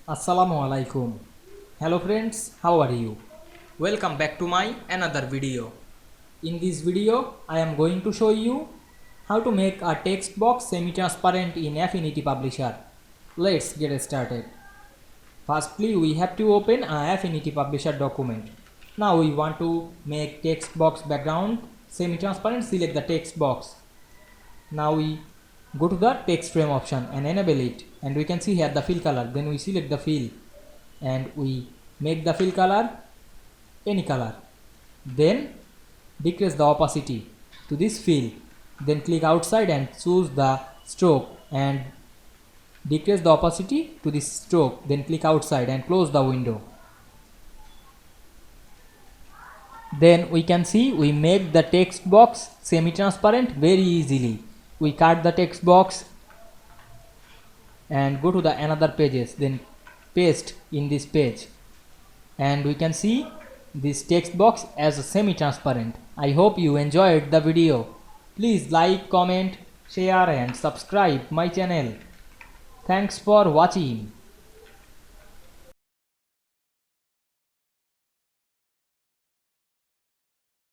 Assalamu Walaikum. Hello friends, how are you? Welcome back to my another video. In this video, I am going to show you how to make a text box semi-transparent in Affinity Publisher. Let's get started. Firstly, we have to open a Affinity Publisher document. Now we want to make text box background semi-transparent. Select the text box. Now we go to the text frame option and enable it, and we can see here the fill color. Then we select the fill and we make the fill color any color. Then decrease the opacity to this fill. Then click outside and choose the stroke and decrease the opacity to this stroke. Then click outside and close the window. Then we can see we make the text box semi-transparent very easily. We cut the text box and go to the another pages, then paste in this page, and we can see this text box as a semi-transparent. I hope you enjoyed the video. Please like, comment, share and subscribe my channel. Thanks for watching.